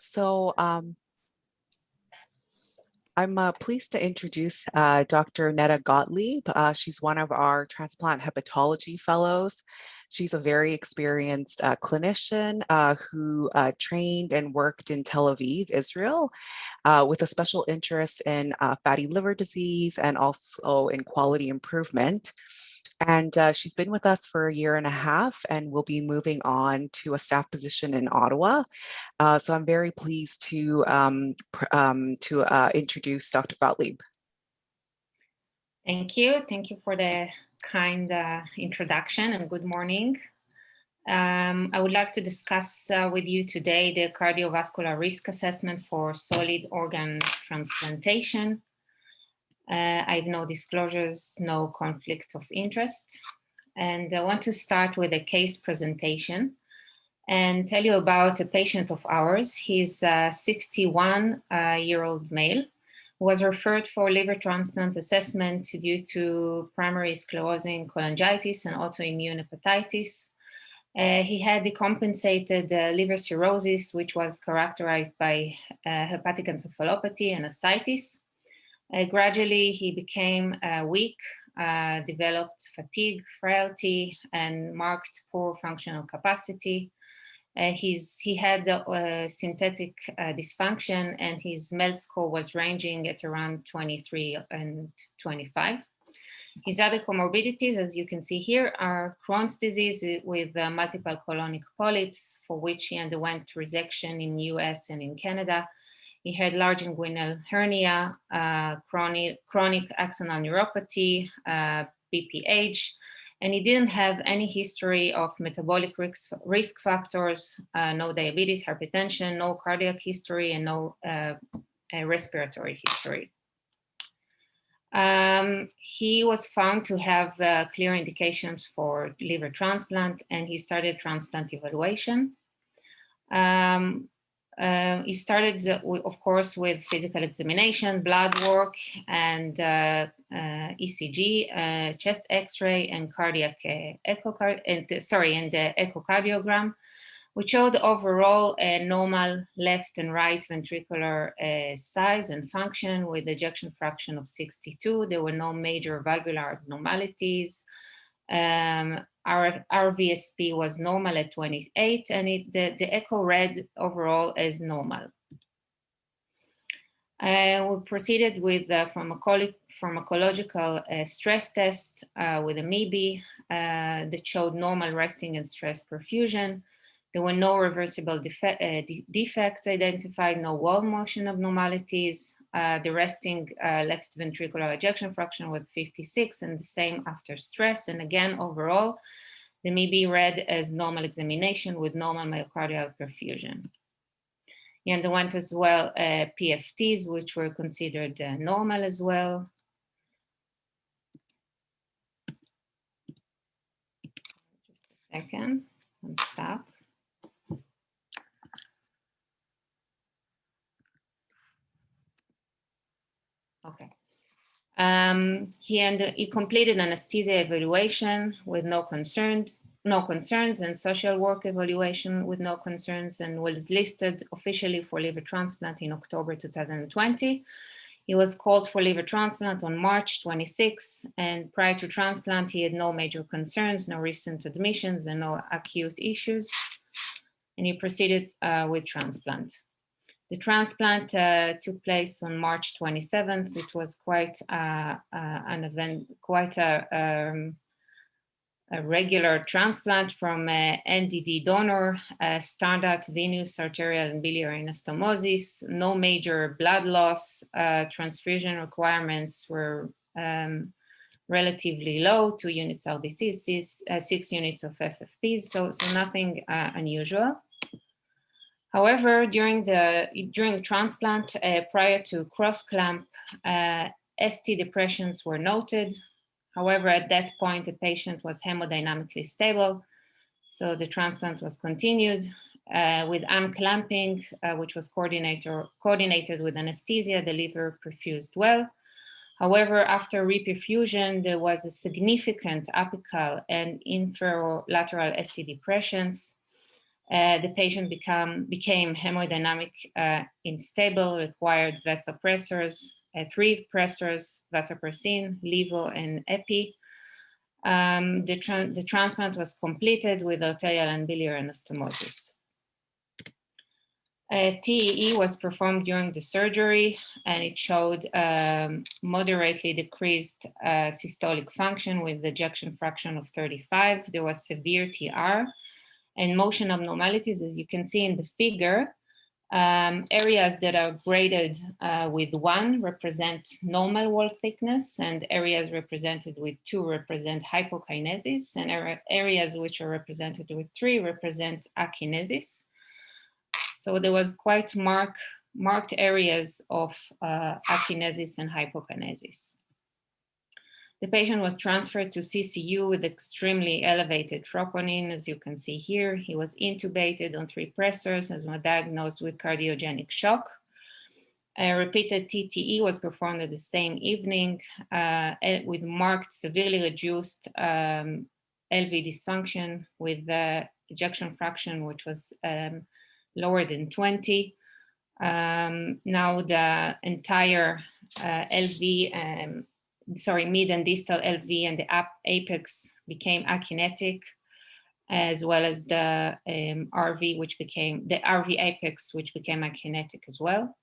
So I'm pleased to introduce Dr. Neta Gotlieb. She's one of our transplant hepatology fellows. She's a very experienced clinician who trained and worked in Tel Aviv, Israel, with a special interest in fatty liver disease and also in quality improvement. And she's been with us for a year and a half and will be moving on to a staff position in Ottawa. So I'm very pleased to introduce Dr. Gotlieb. Thank you. Thank you for the kind introduction and good morning. I would like to discuss with you today the cardiovascular risk assessment for solid organ transplantation. I have no disclosures, no conflict of interest. And I want to start with a case presentation and tell you about a patient of ours. He's a 61-year-old male who was referred for liver transplant assessment due to primary sclerosing cholangitis and autoimmune hepatitis. He had decompensated liver cirrhosis, which was characterized by hepatic encephalopathy and ascites. Gradually, he became weak, developed fatigue, frailty, and marked poor functional capacity. He had synthetic dysfunction, and his MELD score was ranging at around 23 and 25. His other comorbidities, as you can see here, are Crohn's disease with multiple colonic polyps, for which he underwent resection in US and in Canada. He had large inguinal hernia, chronic axonal neuropathy, BPH, and he didn't have any history of metabolic risk factors, no diabetes, hypertension, no cardiac history, and no respiratory history. He was found to have clear indications for liver transplant, and he started transplant evaluation. He started, of course, with physical examination, blood work, and ECG, chest X-ray, and cardiac echocardiogram, which showed overall a normal left and right ventricular size and function with ejection fraction of 62. There were no major valvular abnormalities. Our VSP was normal at 28, and the echo read overall as normal. We proceeded with the pharmacological stress test with a MIBI that showed normal resting and stress perfusion. There were no reversible defects identified, no wall motion abnormalities. The resting left ventricular ejection fraction was 56 and the same after stress. And again, overall, the MIBI read as normal examination with normal myocardial perfusion. He underwent as well PFTs, which were considered normal as well. Just a second, I'm stuck. Okay. He completed anesthesia evaluation with no concerns, and social work evaluation with no concerns, and was listed officially for liver transplant in October 2020. He was called for liver transplant on March 26, and prior to transplant, he had no major concerns, no recent admissions, and no acute issues, and he proceeded with transplant. The transplant took place on March 27th. It was quite an event, quite a regular transplant from NDD donor, standard venous, arterial, and biliary anastomosis. No major blood loss. Transfusion requirements were relatively low, 2 units RBC, 6 units of FFPs, so nothing unusual. However, during transplant, prior to cross-clamp, ST depressions were noted. However, at that point, the patient was hemodynamically stable, so the transplant was continued with unclamping, which was coordinated with anesthesia. The liver perfused well. However, after reperfusion, there was a significant apical and inferolateral ST depressions. The patient became hemodynamic unstable, required vasopressors, 3 pressors, vasopressin, levo, and epi. The transplant was completed with arterial and biliary anastomosis. TEE was performed during the surgery, and it showed moderately decreased systolic function with ejection fraction of 35. There was severe TR and motion abnormalities, as you can see in the figure. Areas that are graded with 1 represent normal wall thickness, and areas represented with 2 represent hypokinesis, and areas which are represented with 3 represent akinesis. So there was quite marked areas of akinesis and hypokinesis. The patient was transferred to CCU with extremely elevated troponin, as you can see here. He was intubated on 3 pressors and was diagnosed with cardiogenic shock. A repeated TTE was performed at the same evening with marked, severely reduced LV dysfunction with ejection fraction, which was lower than 20. Now the entire LV, mid and distal LV and the apex became akinetic, as well as the RV, which became the RV apex, which became akinetic as well.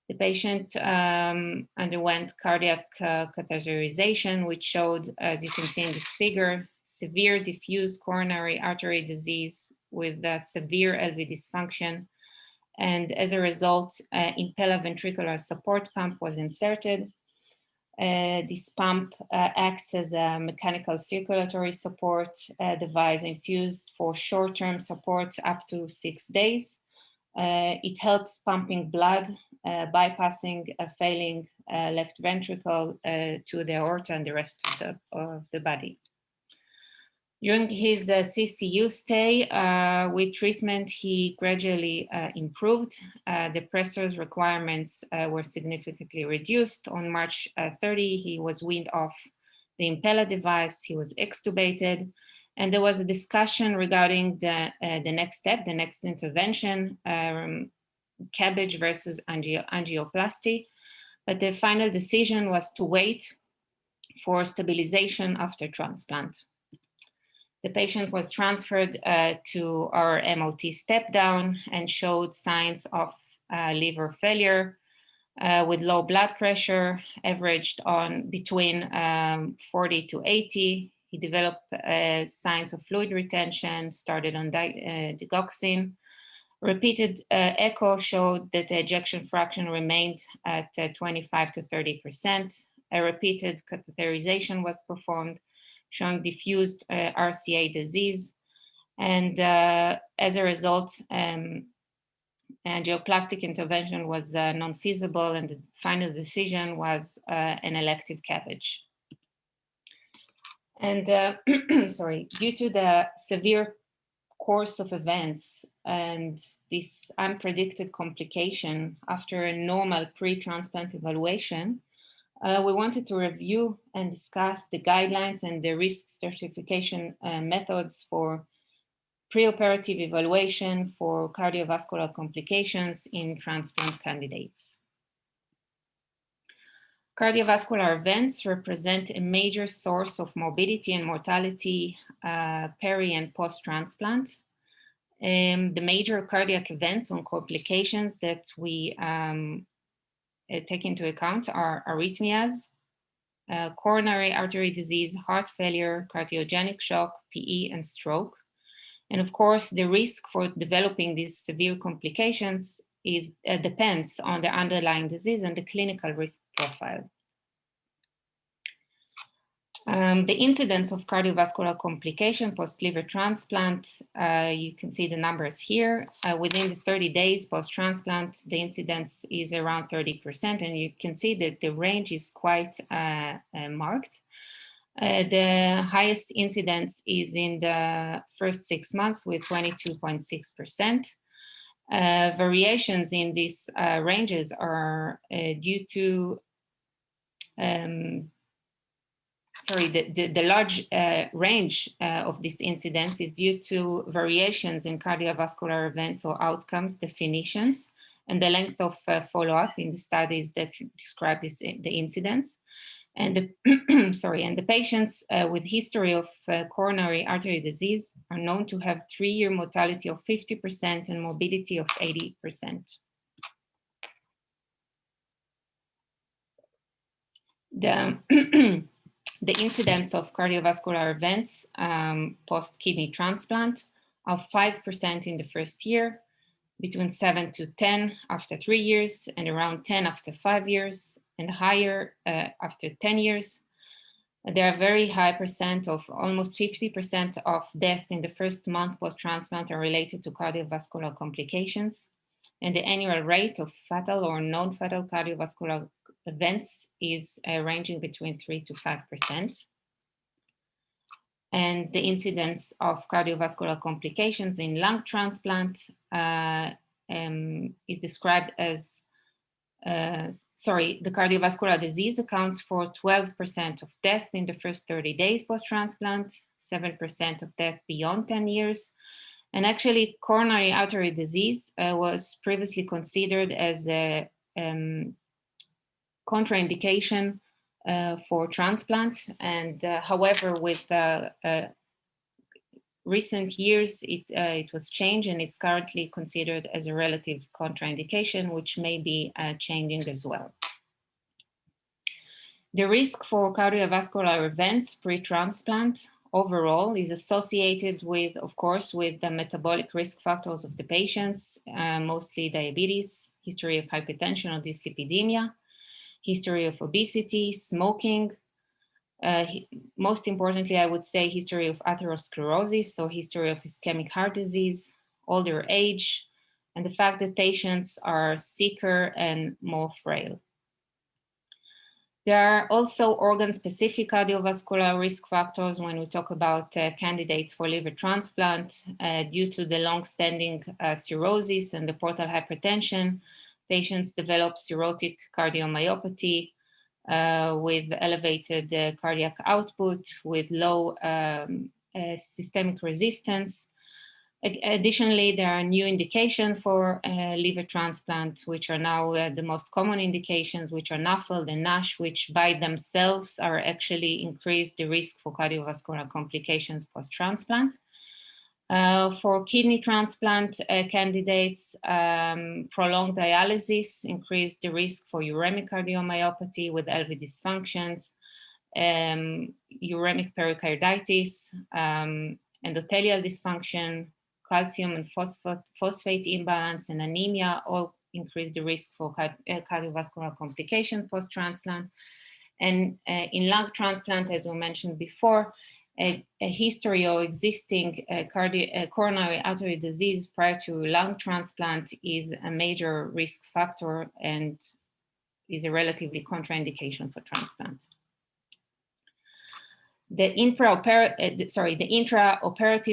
The patient underwent cardiac catheterization, which showed, as you can see in this figure, severe diffuse coronary artery disease with severe LV dysfunction. And as a result, impella ventricular support pump was inserted. This pump acts as a mechanical circulatory support device, and it's used for short-term support up to 6 days. It helps pumping blood, bypassing a failing left ventricle to the aorta and the rest of the body. During his CCU stay with treatment, he gradually improved. The pressors requirements were significantly reduced. On March 30, he was weaned off the impella device. He was extubated, and there was a discussion regarding the next step, the next intervention, CABG versus angioplasty. But the final decision was to wait for stabilization after transplant. The patient was transferred to our MOT step down and showed signs of liver failure with low blood pressure, averaged on between 40 to 80. He developed signs of fluid retention, started on digoxin. Repeated echo showed that the ejection fraction remained at 25 to 30%. A repeated catheterization was performed, showing diffused RCA disease. And as a result, angioplastic intervention was non-feasible, and the final decision was an elective CABG. And due to the severe course of events and this unpredicted complication after a normal pre-transplant evaluation, we wanted to review and discuss the guidelines and the risk stratification methods for preoperative evaluation for cardiovascular complications in transplant candidates. Cardiovascular events represent a major source of morbidity and mortality peri and post-transplant. The major cardiac events and complications that we take into account are arrhythmias, coronary artery disease, heart failure, cardiogenic shock, PE, and stroke. And of course, the risk for developing these severe complications depends on the underlying disease and the clinical risk profile. The incidence of cardiovascular complication post-liver transplant, you can see the numbers here. Within the 30 days post-transplant, the incidence is around 30%, and you can see that the range is quite marked. The highest incidence is in the first 6 months with 22.6%. Variations in these ranges are due to the large range of this incidence is due to variations in cardiovascular events or outcomes definitions and the length of follow-up in the studies that describe the incidence. And the, and the patients with history of coronary artery disease are known to have 3-year mortality of 50% and morbidity of 80%. The incidence of cardiovascular events post-kidney transplant are 5% in the first year, between 7 to 10 after 3 years, and around 10 after 5 years, and higher after 10 years. There are very high percent of almost 50% of death in the first month post-transplant are related to cardiovascular complications. And the annual rate of fatal or non-fatal cardiovascular events is ranging between 3 to 5%. And the incidence of cardiovascular complications in lung transplant is described as, the cardiovascular disease accounts for 12% of death in the first 30 days post-transplant, 7% of death beyond 10 years. And actually, coronary artery disease was previously considered as a contraindication for transplant. And however, with recent years, it was changed and it's currently considered as a relative contraindication, which may be changing as well. The risk for cardiovascular events pre-transplant overall is associated with, of course, with the metabolic risk factors of the patients, mostly diabetes, history of hypertension or dyslipidemia, history of obesity, smoking. Most importantly, I would say history of atherosclerosis, so history of ischemic heart disease, older age, and the fact that patients are sicker and more frail. There are also organ-specific cardiovascular risk factors when we talk about candidates for liver transplant. Due to the long-standing cirrhosis and the portal hypertension, patients develop cirrhotic cardiomyopathy with elevated cardiac output, with low systemic resistance. Additionally, there are new indications for liver transplant, which are now the most common indications, which are NAFLD and NASH, which by themselves are actually increase the risk for cardiovascular complications post-transplant. For kidney transplant candidates, prolonged dialysis increase the risk for uremic cardiomyopathy with LV dysfunctions, uremic pericarditis, endothelial dysfunction, calcium and phosphate imbalance, and anemia all increase the risk for cardiovascular complications post-transplant. And in lung transplant, as we mentioned before, a history or existing coronary artery disease prior to lung transplant is a major risk factor and is a relatively contraindication for transplant. The intraoperative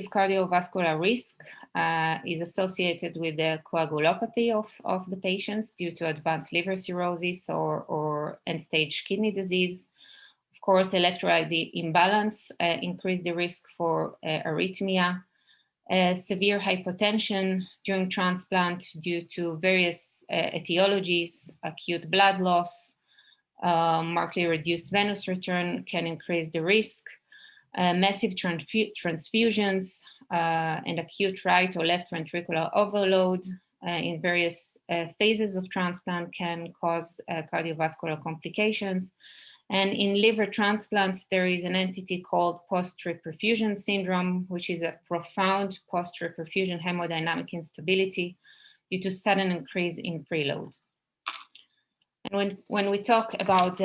cardiovascular risk is associated with the coagulopathy of the patients due to advanced liver cirrhosis or end-stage kidney disease. Of course, electrolyte imbalance increase the risk for arrhythmia, severe hypotension during transplant due to various etiologies, acute blood loss, markedly reduced venous return can increase the risk. Massive transfusions and acute right or left ventricular overload in various phases of transplant can cause cardiovascular complications. And in liver transplants, there is an entity called post-reperfusion syndrome, which is a profound post-reperfusion hemodynamic instability due to sudden increase in preload. And when we talk about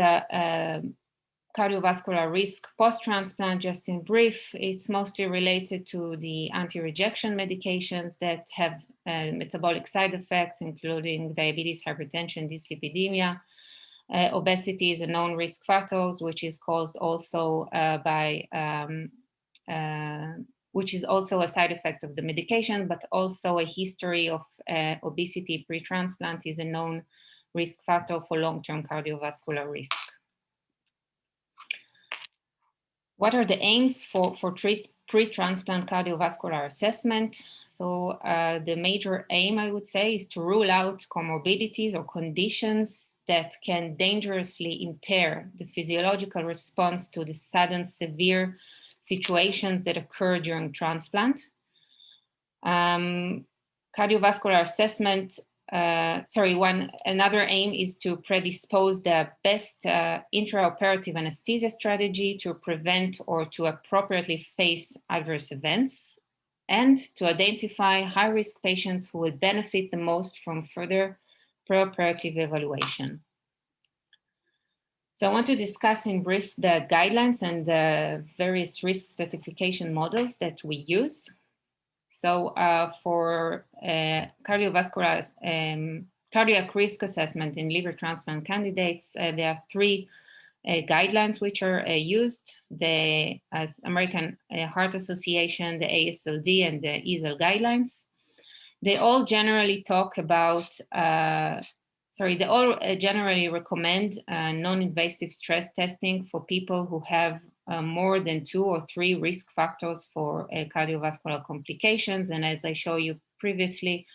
cardiovascular risk post-transplant, just in brief, it's mostly related to the anti-rejection medications that have metabolic side effects, including diabetes, hypertension, dyslipidemia. Obesity is a known risk factor, which is caused also which is also a side effect of the medication, but also a history of obesity pre-transplant is a known risk factor for long-term cardiovascular risk. What are the aims for pre-transplant cardiovascular assessment? So the major aim, I would say, is to rule out comorbidities or conditions that can dangerously impair the physiological response to the sudden severe situations that occur during transplant. Cardiovascular assessment, another aim is to predispose the best intraoperative anesthesia strategy to prevent or to appropriately face adverse events, and to identify high-risk patients who will benefit the most from further preoperative evaluation. So I want to discuss in brief the guidelines and the various risk stratification models that we use. So for cardiovascular cardiac risk assessment in liver transplant candidates, there are three guidelines which are used: the American Heart Association, the ASLD, and the EASL guidelines. They all generally talk about, generally recommend non-invasive stress testing for people who have more than 2 or 3 risk factors for cardiovascular complications. And as I showed you previously,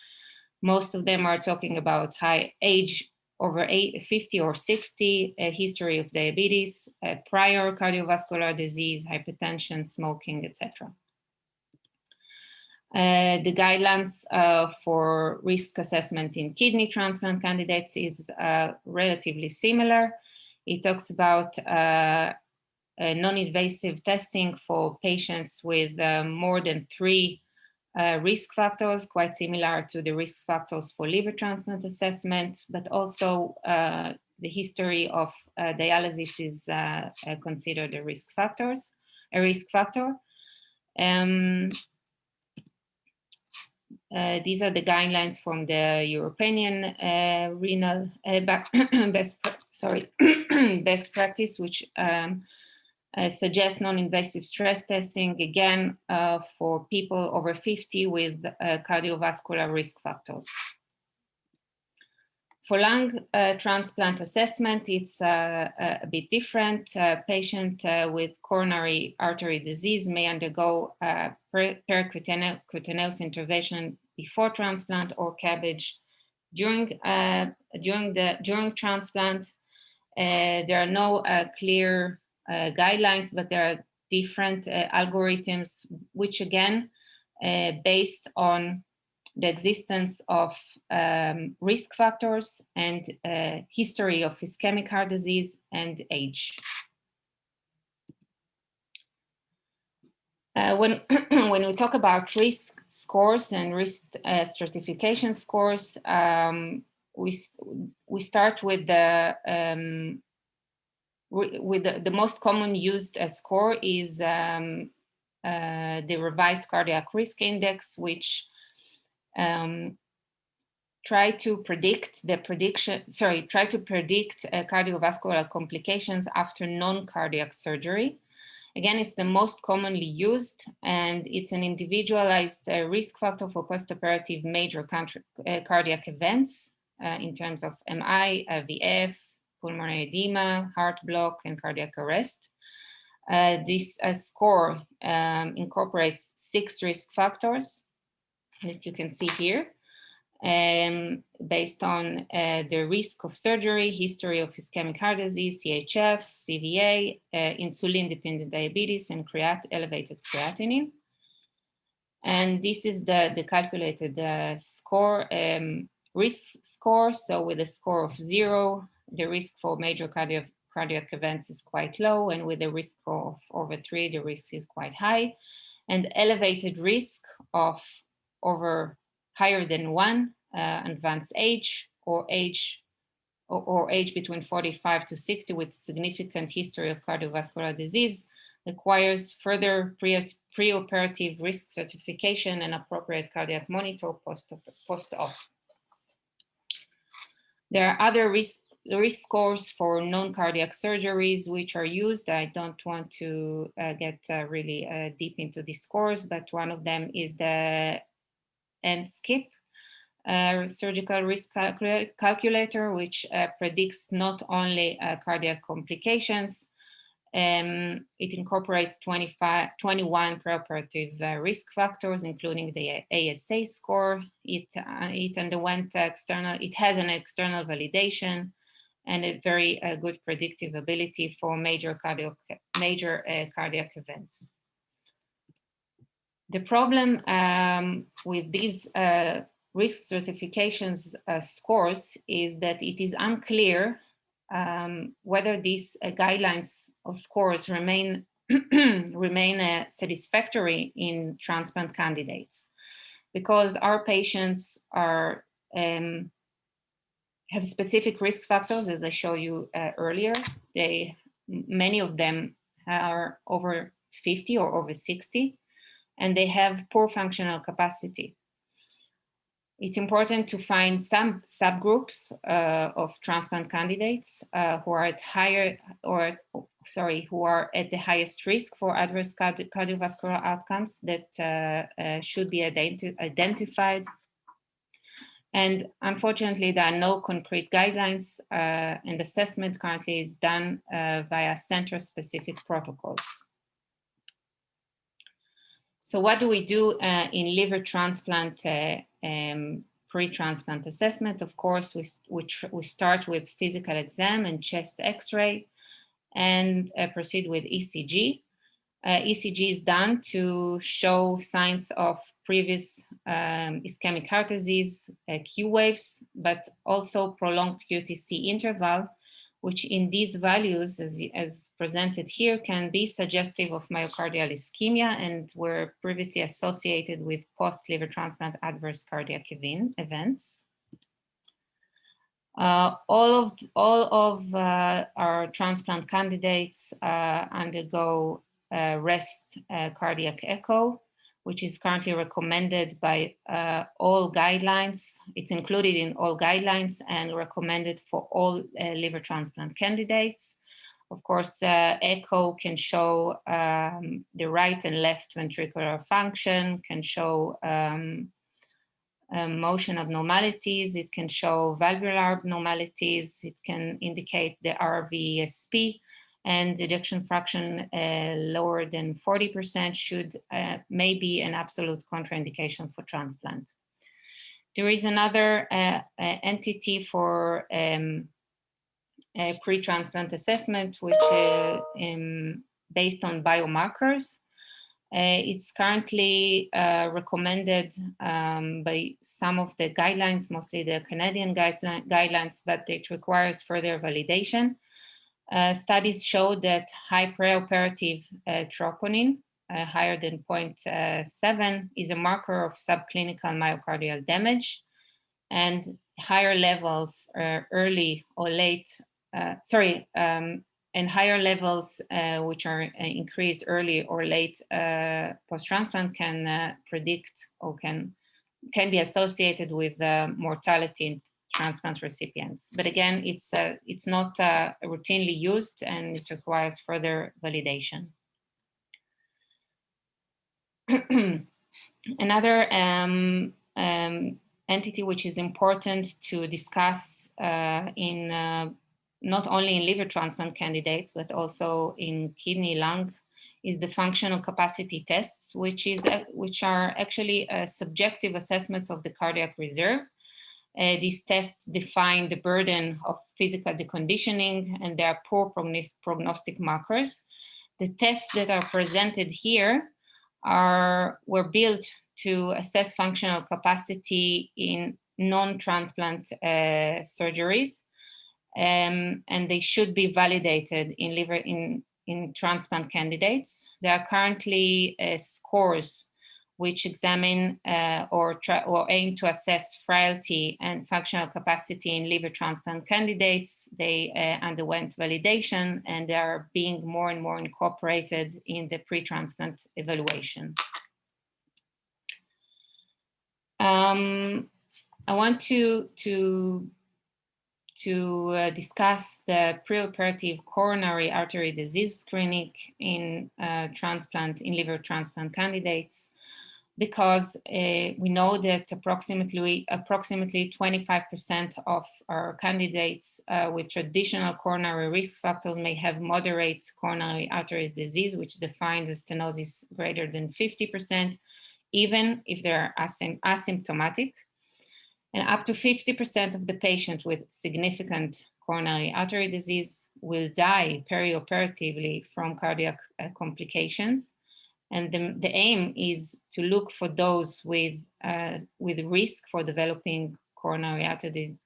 most of them are talking about high age, over 50 or 60, a history of diabetes, prior cardiovascular disease, hypertension, smoking, etc. The guidelines for risk assessment in kidney transplant candidates is relatively similar. It talks about non-invasive testing for patients with more than 3 risk factors, quite similar to the risk factors for liver transplant assessment, but also the history of dialysis is considered a risk factor. These are the guidelines from the European renal best practice, which suggest non-invasive stress testing, again, for people over 50 with cardiovascular risk factors. For lung transplant assessment, it's a bit different. A patient with coronary artery disease may undergo percutaneous intervention before transplant or CABG during transplant. There are no clear guidelines, but there are different algorithms, which again, based on the existence of risk factors and history of ischemic heart disease and age. When we talk about risk scores and risk stratification scores, we start with the most common used score is the revised cardiac risk index, which try to predict cardiovascular complications after non-cardiac surgery. Again, it's the most commonly used, and it's an individualized risk factor for postoperative major cardiac events in terms of MI, VF, pulmonary edema, heart block, and cardiac arrest. This score incorporates 6 risk factors that you can see here, based on the risk of surgery, history of ischemic heart disease, CHF, CVA, insulin-dependent diabetes, and elevated creatinine. And this is the calculated score, risk score. So with a score of 0, the risk for major cardiac events is quite low, and with a risk of over 3, the risk is quite high. And elevated risk of over higher than 1, advanced age, or age between 45 to 60 with significant history of cardiovascular disease, requires further preoperative risk stratification and appropriate cardiac monitor post-op. There are other risk scores for non-cardiac surgeries which are used. I don't want to get really deep into these scores, but one of them is the NSKIP, surgical risk calculator, which predicts not only cardiac complications, It incorporates 21 preoperative risk factors, including the ASA score. It has an external validation and a very good predictive ability for major cardiac events. The problem with these risk stratifications scores is that it is unclear whether these guidelines or scores remain satisfactory in transplant candidates, because our patients are have specific risk factors, as I showed you earlier. Many of them are over 50 or over 60, and they have poor functional capacity. It's important to find some subgroups of transplant candidates who are at the highest risk for adverse cardiovascular outcomes that should be identified. And unfortunately, there are no concrete guidelines, and assessment currently is done via center-specific protocols. So what do we do in liver transplant pre-transplant assessment? Of course, we start with physical exam and chest X-ray and proceed with ECG. ECG is done to show signs of previous ischemic heart disease, Q waves, but also prolonged QTc interval, which in these values, as presented here, can be suggestive of myocardial ischemia and were previously associated with post-liver transplant adverse cardiac events. All of our transplant candidates undergo rest cardiac echo, which is currently recommended by all guidelines. It's included in all guidelines and recommended for all liver transplant candidates. Of course, echo can show the right and left ventricular function, can show motion abnormalities, it can show valvular abnormalities, it can indicate the RVSP, and ejection fraction lower than 40% may be an absolute contraindication for transplant. There is another entity for pre-transplant assessment, which is based on biomarkers. It's currently recommended by some of the guidelines, mostly the Canadian guidelines, but it requires further validation. Studies show that high preoperative troponin, higher than 0.7, is a marker of subclinical myocardial damage, and higher levels early or late, and higher levels which are increased early or late post-transplant can predict or can be associated with mortality in transplant recipients. But again, it's not routinely used, and it requires further validation. Another entity which is important to discuss in not only in liver transplant candidates, but also in kidney, lung, is the functional capacity tests, which are actually subjective assessments of the cardiac reserve. These tests define the burden of physical deconditioning, and they are poor prognostic markers. The tests that are presented here were built to assess functional capacity in non-transplant surgeries, and they should be validated in transplant candidates. There are currently scores which examine or aim to assess frailty and functional capacity in liver transplant candidates. They underwent validation, and they are being more and more incorporated in the pre-transplant evaluation. I want to discuss the preoperative coronary artery disease screening in liver transplant candidates. because we know that approximately 25% of our candidates with traditional coronary risk factors may have moderate coronary artery disease, which is defined as stenosis greater than 50%, even if they're asymptomatic. And up to 50% of the patients with significant coronary artery disease will die perioperatively from cardiac complications. And the aim is to look for those with risk for developing coronary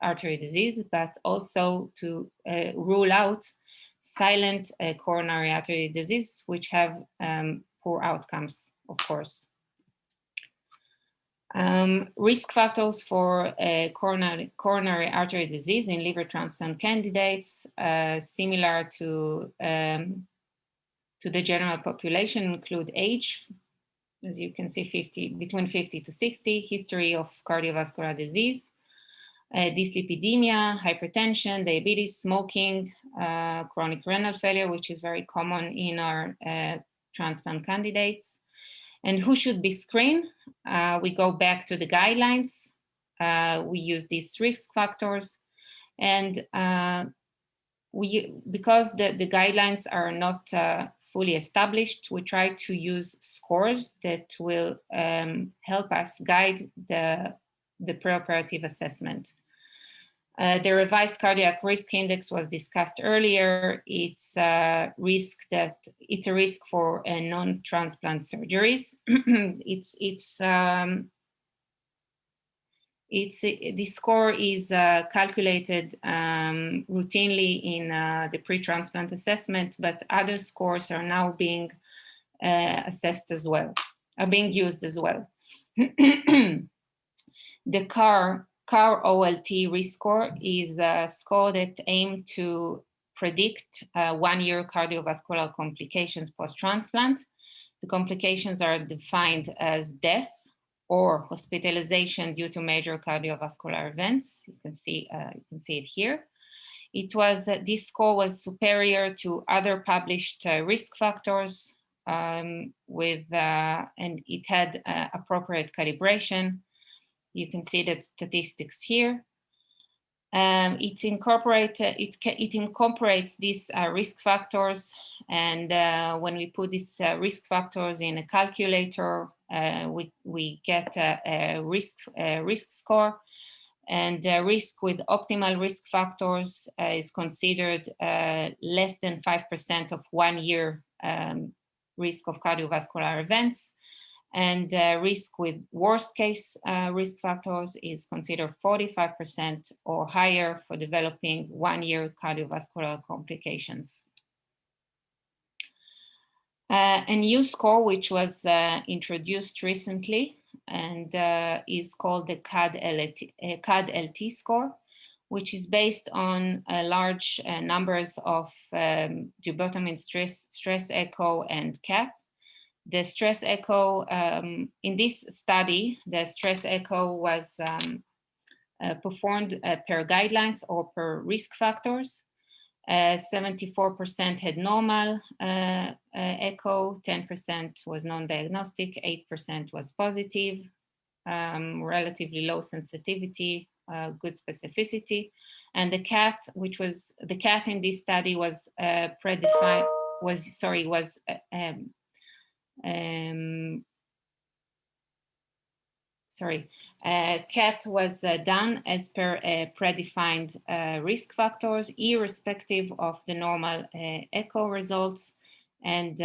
artery disease, but also to rule out silent coronary artery disease, which have poor outcomes, of course. Risk factors for coronary artery disease in liver transplant candidates, similar to the general population, include age, as you can see, between 50 to 60, history of cardiovascular disease, dyslipidemia, hypertension, diabetes, smoking, chronic renal failure, which is very common in our transplant candidates. And who should be screened? We go back to the guidelines. We use these risk factors. And because the guidelines are not fully established, we try to use scores that will help us guide the preoperative assessment. The revised cardiac risk index was discussed earlier. It's a risk for non-transplant surgeries. The score is calculated routinely in the pre-transplant assessment, but other scores are now being assessed as well, are being used as well. The CAR OLT risk score is a score that aims to predict 1-year cardiovascular complications post-transplant. The complications are defined as death or hospitalization due to major cardiovascular events. You can see it here. This score was superior to other published risk factors and it had appropriate calibration. You can see the statistics here. It incorporates these risk factors, and when we put these risk factors in a calculator, we get a risk score, and risk with optimal risk factors is considered less than 5% of 1 year risk of cardiovascular events. And risk with worst case risk factors is considered 45% or higher for developing 1-year cardiovascular complications. A new score which was introduced recently and is called the CAD-LT score, which is based on large numbers of duodenum stress echo and CAP. The stress echo, in this study, the stress echo was performed per guidelines or per risk factors. 74% had normal echo, 10% was non-diagnostic, 8% was positive, relatively low sensitivity, good specificity. And the CAT, the CAT in this study was predefined, CAT was done as per predefined risk factors, irrespective of the normal echo results. And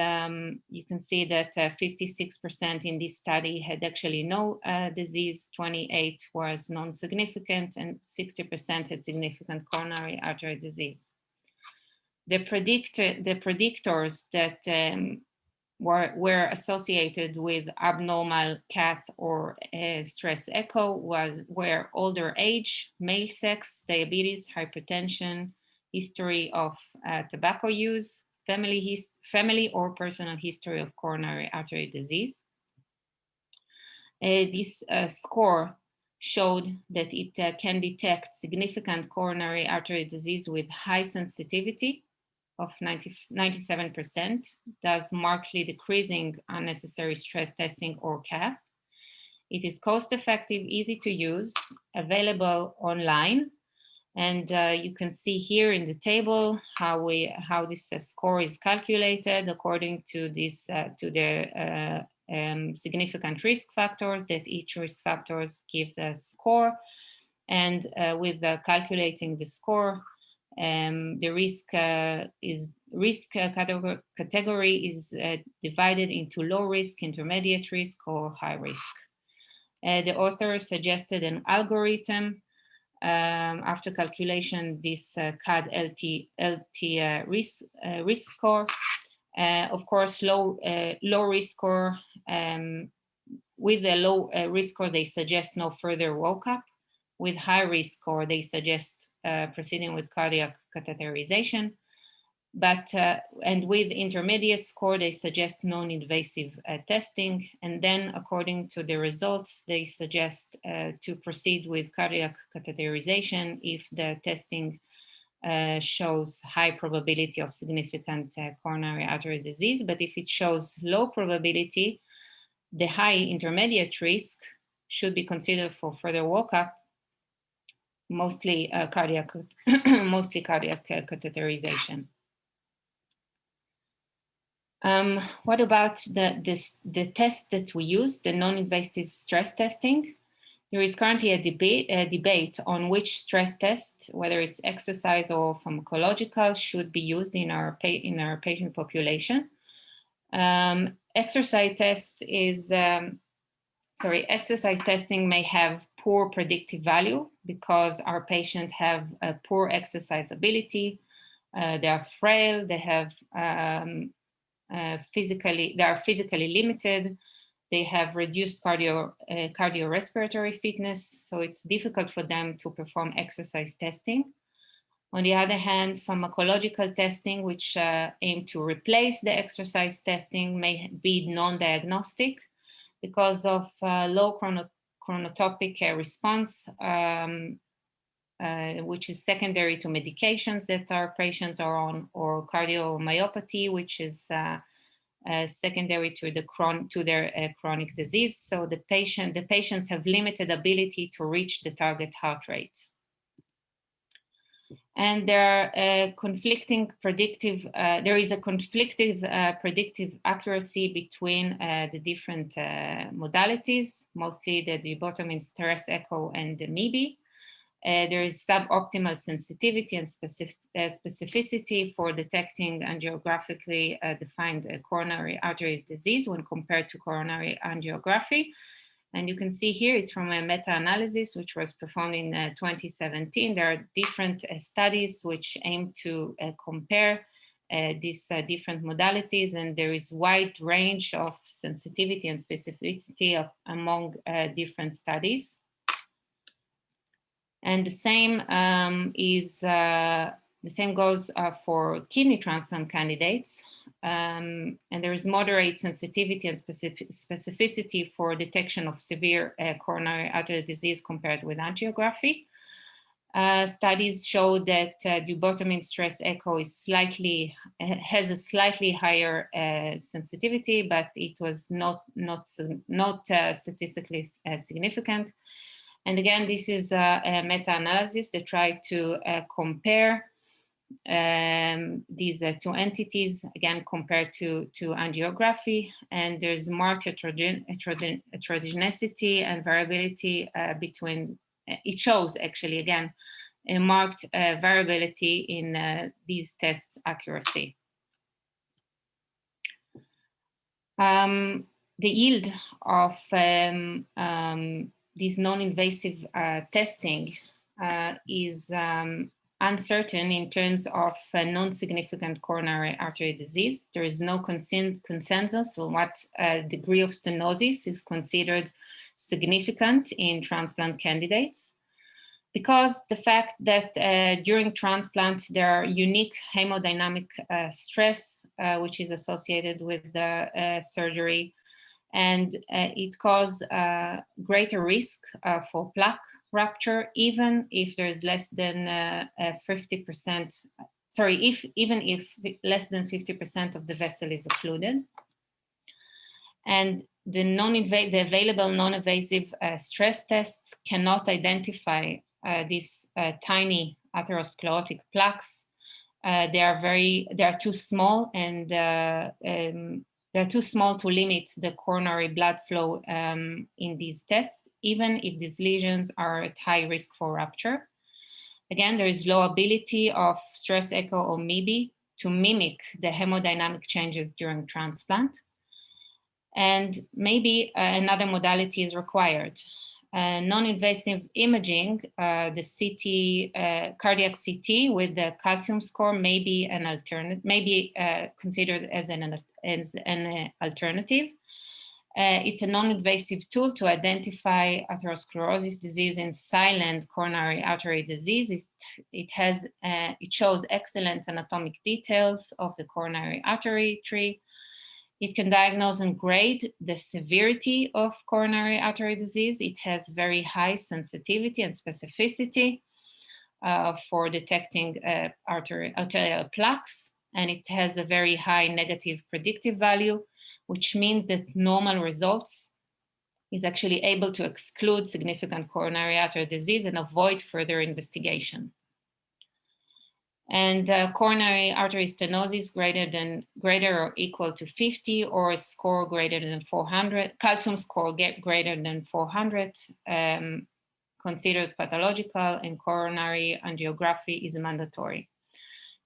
you can see that 56% in this study had actually no disease, 28% was non-significant, and 60% had significant coronary artery disease. The predictors that were associated with abnormal CAT or stress echo were older age, male sex, diabetes, hypertension, history of tobacco use, family or personal history of coronary artery disease. This score showed that it can detect significant coronary artery disease with high sensitivity of 97%, thus markedly decreasing unnecessary stress testing or CAP. It is cost-effective, easy to use, available online. And you can see here in the table how this score is calculated according to this to the significant risk factors that each risk factors gives a score. And with calculating the score, the risk category is divided into low risk, intermediate risk, or high risk. The author suggested an algorithm after calculation this CAD-LT risk score. Of course, low risk score, with the low risk score, they suggest no further workup. With high risk score, they suggest proceeding with cardiac catheterization. But and with intermediate score, they suggest non-invasive testing. And then according to the results, they suggest to proceed with cardiac catheterization if the testing shows high probability of significant coronary artery disease. But if it shows low probability, the high intermediate risk should be considered for further workup, mostly cardiac catheterization. What about the test that we use, the non-invasive stress testing? There is currently a debate on which stress test, whether it's exercise or pharmacological, should be used in our patient population. Exercise testing may have poor predictive value because our patients have a poor exercise ability. They are frail. They have they are physically limited. They have reduced cardiorespiratory fitness, so it's difficult for them to perform exercise testing. On the other hand, pharmacological testing, which aim to replace the exercise testing, may be non-diagnostic because of low chronotopic response, which is secondary to medications that our patients are on, or cardiomyopathy, which is secondary to their chronic disease. So the patients have limited ability to reach the target heart rate. And there are conflicting predictive. There is a conflictive predictive accuracy between the different modalities, mostly the duodenal stress echo and the MIBI. There is suboptimal sensitivity and specificity for detecting angiographically defined coronary artery disease when compared to coronary angiography. And you can see here, it's from a meta-analysis which was performed in 2017. There are different studies which aim to compare these different modalities, and there is wide range of sensitivity and specificity among different studies. And the same goes for kidney transplant candidates. And there is moderate sensitivity and specificity for detection of severe coronary artery disease compared with angiography. Studies show that duodenal stress echo has a slightly higher sensitivity, but it was not statistically significant. And again, this is a meta-analysis that tried to compare these two entities, again, compared to angiography. And there's marked heterogeneity and variability between, it shows actually, again, a marked variability in these tests' accuracy. The yield of this non-invasive testing is uncertain in terms of non-significant coronary artery disease. There is no consensus on what degree of stenosis is considered significant in transplant candidates, because the fact that during transplant there are unique hemodynamic stress which is associated with the surgery, and it causes greater risk for plaque rupture, even if there is less than 50%. Sorry, even if less than 50% of the vessel is occluded. And The available non-invasive stress tests cannot identify these tiny atherosclerotic plaques. They are too small, and they're too small to limit the coronary blood flow in these tests, even if these lesions are at high risk for rupture. Again, there is low ability of stress echo or MIBI to mimic the hemodynamic changes during transplant. And maybe another modality is required. Non-invasive imaging, the CT, cardiac CT with the calcium score may be an alternative, considered as an alternative. It's a non-invasive tool to identify atherosclerosis disease in silent coronary artery disease. It shows excellent anatomic details of the coronary artery tree. It can diagnose and grade the severity of coronary artery disease. It has very high sensitivity and specificity for detecting arterial plaques, and it has a very high negative predictive value, which means that normal results is actually able to exclude significant coronary artery disease and avoid further investigation. And coronary artery stenosis greater or equal to 50, or a score greater than 400, calcium score greater than 400, considered pathological, and coronary angiography is mandatory.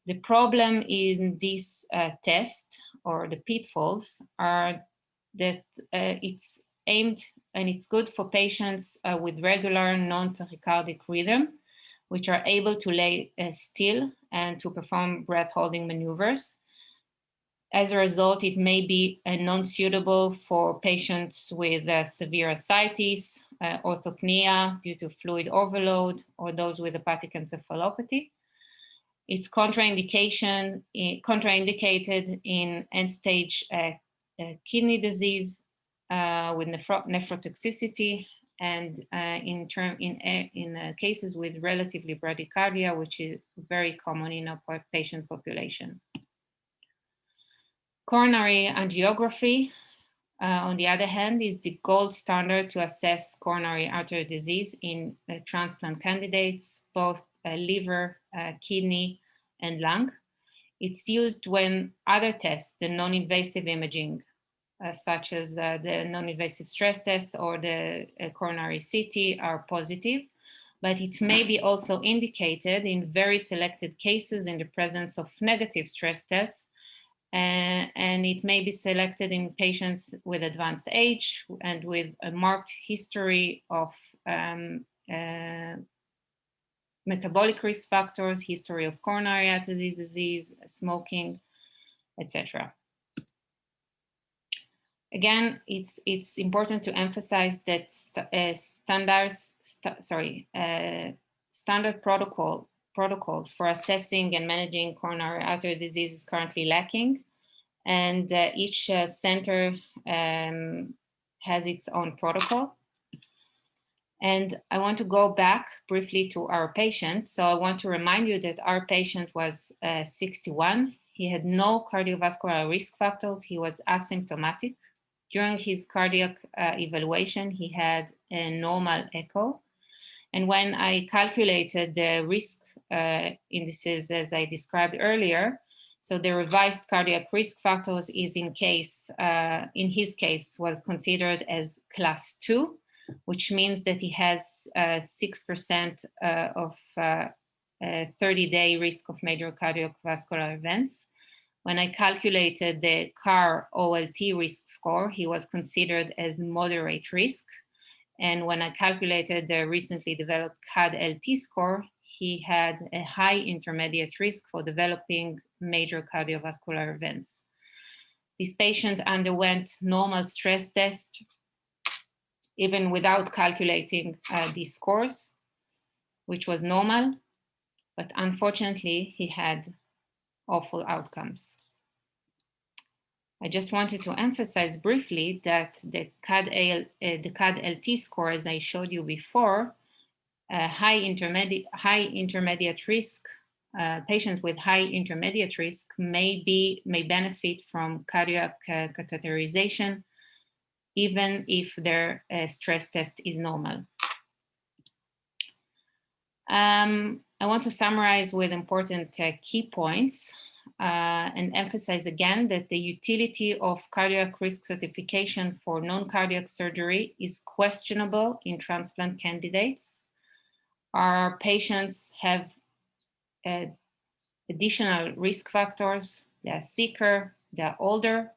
The problem in this test, or the pitfalls, are that it's aimed and it's good for patients with regular non-tachycardic rhythm, which are able to lay still and to perform breath-holding maneuvers. As a result, it may be non-suitable for patients with severe ascites, orthopnea due to fluid overload, or those with hepatic encephalopathy. It's contraindicated in end-stage kidney disease with nephrotoxicity, and in cases with relatively bradycardia, which is very common in our patient population. Coronary angiography, on the other hand, is the gold standard to assess coronary artery disease in transplant candidates, both liver, kidney, and lung. It's used when other tests, the non-invasive imaging, such as the non-invasive stress test or the coronary CT, are positive, but it may be also indicated in very selected cases in the presence of negative stress tests, and it may be selected in patients with advanced age and with a marked history of metabolic risk factors, history of coronary artery disease, smoking, etc. Again, it's important to emphasize that standard protocols for assessing and managing coronary artery disease is currently lacking, and each center has its own protocol. And I want to go back briefly to our patient. So I want to remind you that our patient was 61. He had no cardiovascular risk factors. He was asymptomatic. During his cardiac evaluation, he had a normal echo. And when I calculated the risk indices as I described earlier, so the revised cardiac risk factors is in his case was considered as class 2, which means that he has 6% of 30-day risk of major cardiovascular events. When I calculated the CAR OLT risk score, he was considered as moderate risk. And when I calculated the recently developed CAD-LT score, he had a high intermediate risk for developing major cardiovascular events. This patient underwent normal stress test even without calculating these scores, which was normal, but unfortunately he had awful outcomes. I just wanted to emphasize briefly that the CAD-LT score, as I showed you before, high intermediate risk, patients with high intermediate risk may benefit from cardiac catheterization even if their stress test is normal. I want to summarize with important key points and emphasize again that the utility of cardiac risk stratification for non-cardiac surgery is questionable in transplant candidates. Our patients have additional risk factors. They are sicker, they are older.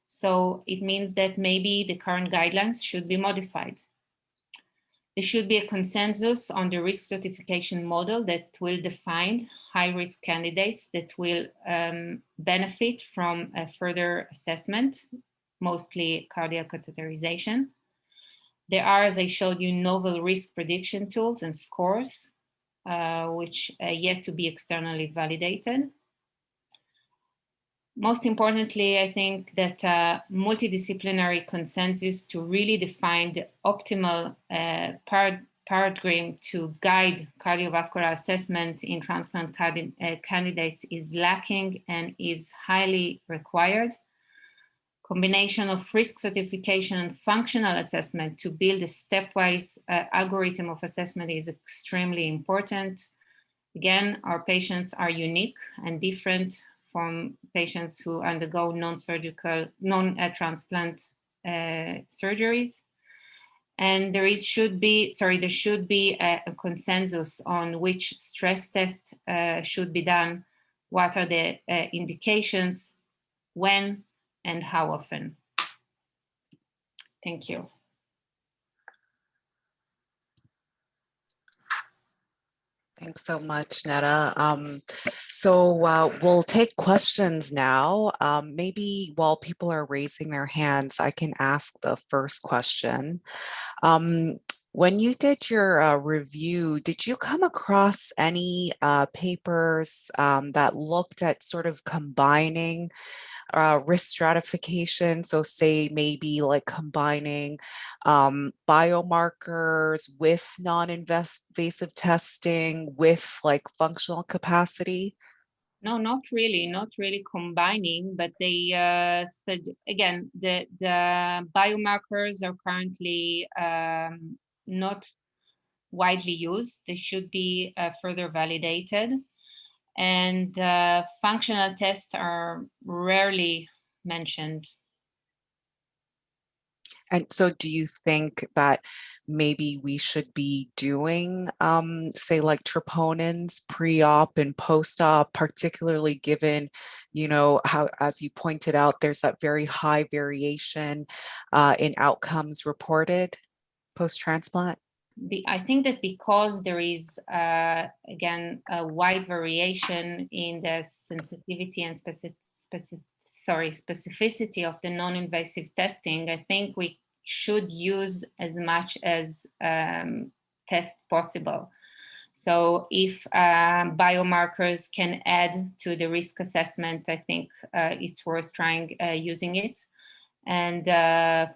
So it means that maybe the current guidelines should be modified. There should be a consensus on the risk stratification model that will define high-risk candidates that will benefit from a further assessment, mostly cardiac catheterization. There are, as I showed you, novel risk prediction tools and scores, which are yet to be externally validated. Most importantly, I think that multidisciplinary consensus to really define the optimal paradigm to guide cardiovascular assessment in transplant candidates is lacking and is highly required. Combination of risk stratification and functional assessment to build a stepwise algorithm of assessment is extremely important. Again, our patients are unique and different from patients who undergo non-surgical, non-transplant surgeries. And there should be a consensus on which stress test should be done, what are the indications, when, and how often. Thank you. Thanks so much, Neta. So we'll take questions now. Maybe while people are raising their hands, I can ask the first question. When you did your review, did you come across any papers that looked at sort of combining risk stratification? So say maybe like combining biomarkers with non-invasive testing with like functional capacity? No, not really combining, but they said, again, the biomarkers are currently not widely used. They should be further validated. And functional tests are rarely mentioned. And so do you think that maybe we should be doing, say, like troponins pre-op and post-op, particularly given, you know, how, as you pointed out, there's that very high variation in outcomes reported post-transplant? I think that because there is, again, a wide variation in the sensitivity and specificity of the non-invasive testing, I think we should use as much as tests possible. So if biomarkers can add to the risk assessment, I think it's worth trying using it. And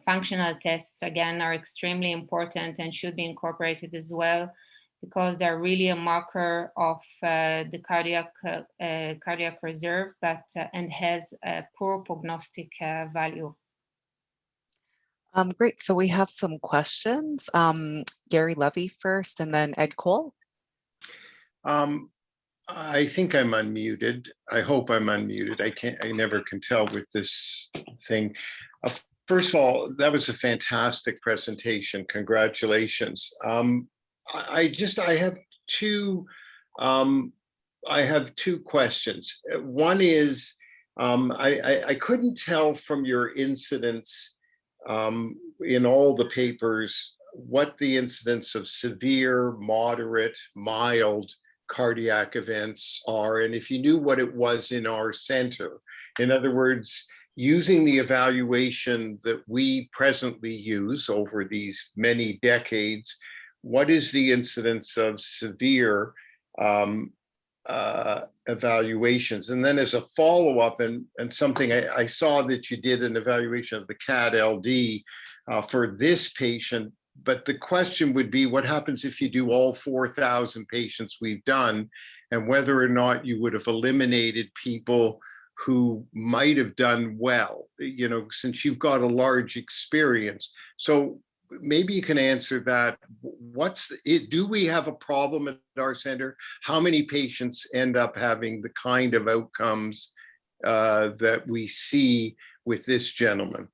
functional tests, again, are extremely important and should be incorporated as well, because they're really a marker of the cardiac reserve, but and has a poor prognostic value. Great. So we have some questions. Gary Levy first, and then Ed Cole. I think I'm unmuted. I hope I'm unmuted. I never can tell with this thing. First of all, that was a fantastic presentation. Congratulations. I have two questions. One is, I couldn't tell from your incidence in all the papers what the incidence of severe, moderate, mild cardiac events are, and if you knew what it was in our center. In other words, using the evaluation that we presently use over these many decades, what is the incidence of severe evaluations? And then as a follow-up, and something I saw that you did an evaluation of the CAD-LD for this patient, but the question would be, what happens if you do all 4,000 patients we've done, and whether or not you would have eliminated people who might have done well, since you've got a large experience. So maybe you can answer that. Do we have a problem at our center? How many patients end up having the kind of outcomes that we see with this gentleman?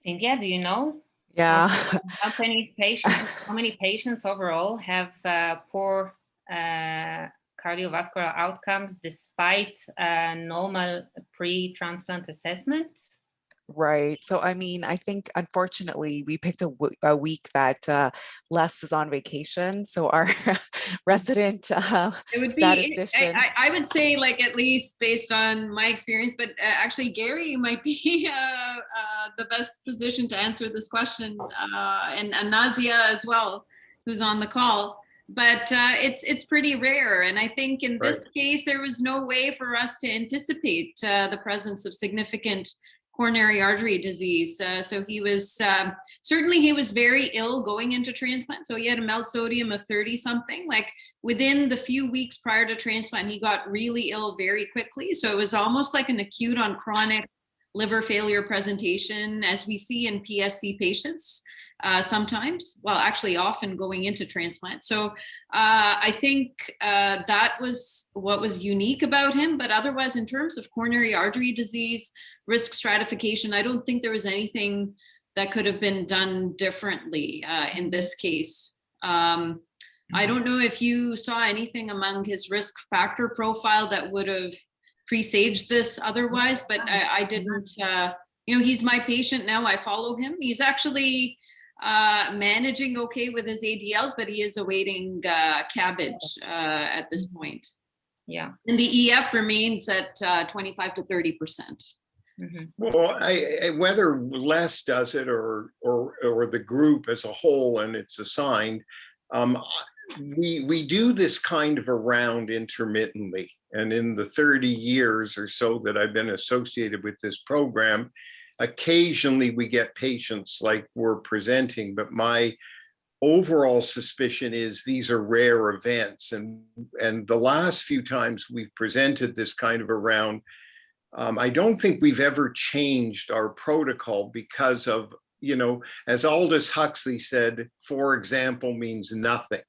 Cynthia, do you know? Yeah. How many patients overall have poor cardiovascular outcomes despite normal pre-transplant assessment? Right. So, I mean, I think unfortunately we picked a week that Les is on vacation. So our resident It would statistician. I would say, like, at least based on my experience, but actually Gary might be the best position to answer this question, and Nazia as well, who's on the call. But it's pretty rare. And I think in this case, there was no way for us to anticipate the presence of significant coronary artery disease. So he was, certainly he was very ill going into transplant. So he had a MELD sodium of 30 something. Like within the few weeks prior to transplant, he got really ill very quickly. So it was almost like an acute on chronic liver failure presentation, as we see in PSC patients sometimes, well, actually often going into transplant. So I think that was what was unique about him. But otherwise, in terms of coronary artery disease, risk stratification, I don't think there was anything that could have been done differently in this case. I don't know if you saw anything among his risk factor profile that would have presaged this otherwise, but I didn't, he's my patient now, I follow him. He's actually managing okay with his ADLs, but he is awaiting cabbage at this point. Yeah. And the EF remains at 25 to 30%. Mm-hmm. Well, whether Les does it or the group as a whole and it's assigned, we do this kind of a round intermittently. And in the 30 years or so that I've been associated with this program, occasionally we get patients like we're presenting, but my overall suspicion is these are rare events. And the last few times we've presented this kind of a round, I don't think we've ever changed our protocol because of, as Aldous Huxley said, for example means nothing.